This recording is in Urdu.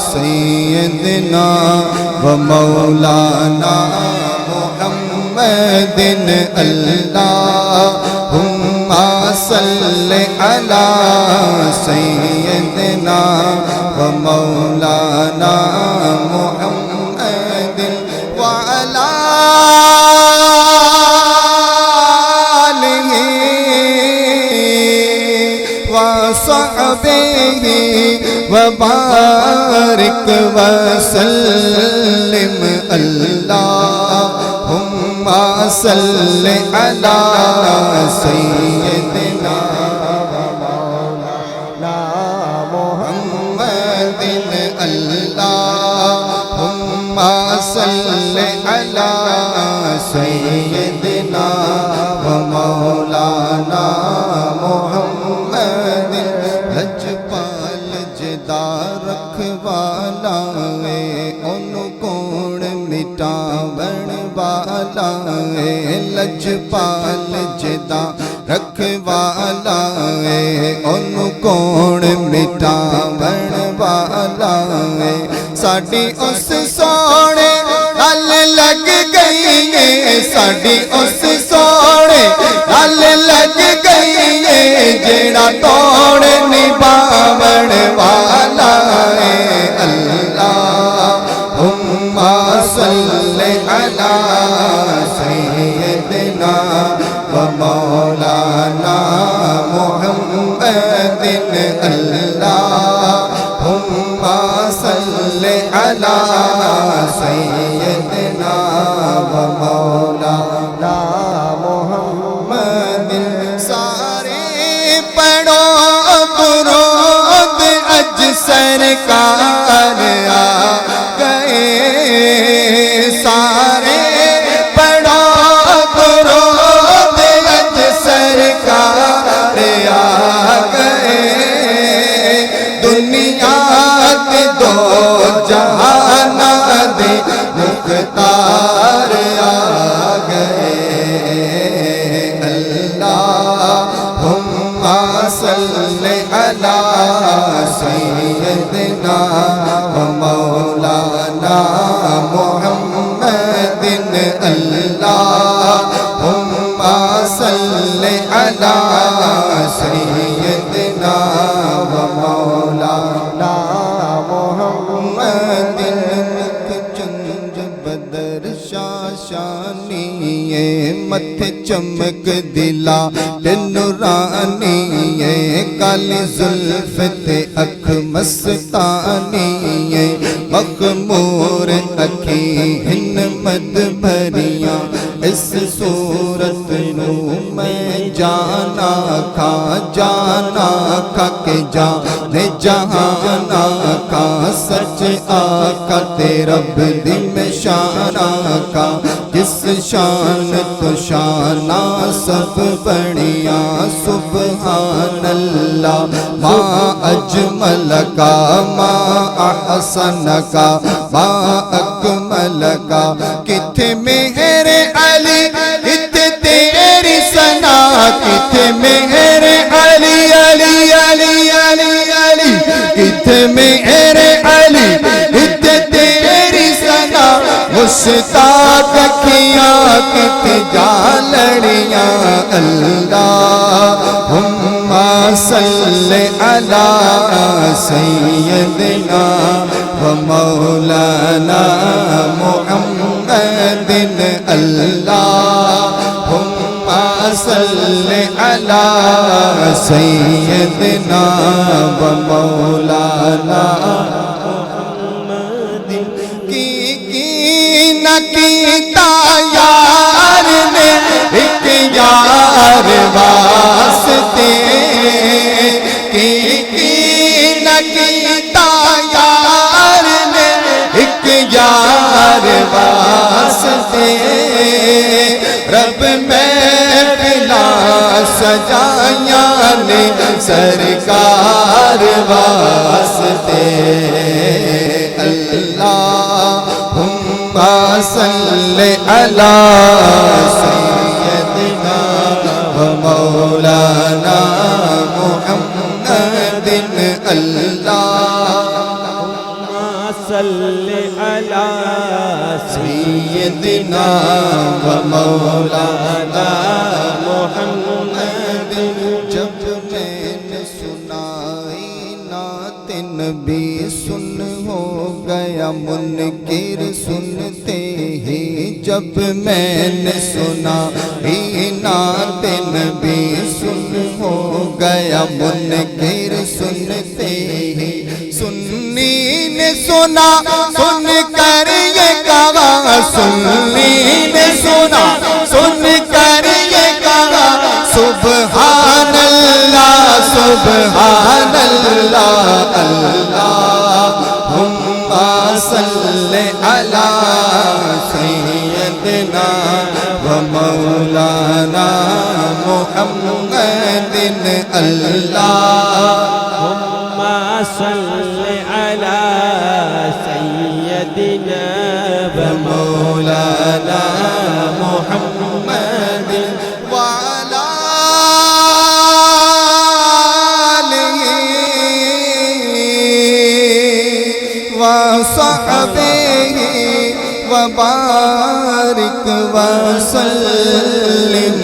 سیدنا و مولانا محمد اللہم صل علی سیدنا و مولانا محمد وعلی آلہ وصحبہ وبارک وسلم اللہم صل علی سیدنا مولانا محمد اللہم صل علی سیدنا مولانا محمد لجپال جدا رکھوالا ہے انہوں کون مٹاون والا ہے لجپال جدا رکھوالا ہے انہوں کون مٹاون والا ہے ساڑی اس سوڑے نال لگ گئی ہے ساڑی اس سوڑے نال لگ گئی ہے جیڑا توڑ نباون والا ہے اللہم صل علی سیدنا و مولانا محمد اللہم صل علی سیدنا و مولانا محمد سارے پڑھو درود اج سرکار آ گئے سارے پڑھو درود اج سرکار آ گئے دنیا کے دو جہان دے مختار آ گئے اللہم صل علی سیدنا و مولانا محمد اللہم صل علی سیدنا و مولانا محمد چنج بدر شاشانی متھ چمک دلا نورانی کالی زلف تے اکھ مستانی مخمور اکھی ہن مد بھریاں اس صورت نو میں جانا کھا کے جانے جہانا کا سچ آقا تے رب دی میں شانا کا جس شان تو شانہ سب بڑھیا سبحان اللہ ما اجمل کا ما احسن کا ما اکمل کا کتھے مہر علی کتھے تیری ثنا کتھے مہر علی علی علی علی علی کتھے مہر علی کتھے تیری ثنا مشتاق کیا کتھے جالڑیاں اللہم صل علی سیدنا و مولانا محمد اللہم صل علی سیدنا و مولانا محمد کی نہ کیتا یار نے ایک یار واسطے کی نہ کیتا یار نے ایک یار واسطے رب میں پلا سجائیاں نے سرکار واسطے اللہم صل علی سیدنا و مولانا محمد اللہ صل علی سیدنا و مولانا محمد جب میں نے سنائی نعت نبی سن ہو گیا منکر سنتے ہی جب میں نے سنائی نعت نبی سن ہو گیا منکر سنتے ہی سنی نے سنا سن کر یہ کہا سنی نے سنا سن کر یہ کہا سبحان اللہ سبحان اللہ اللہم صلی علی سیدنا و مولانا محمد اللہم صل علی سیدنا و مولانا محمد وعلى آله وصحبه وبارك وسلم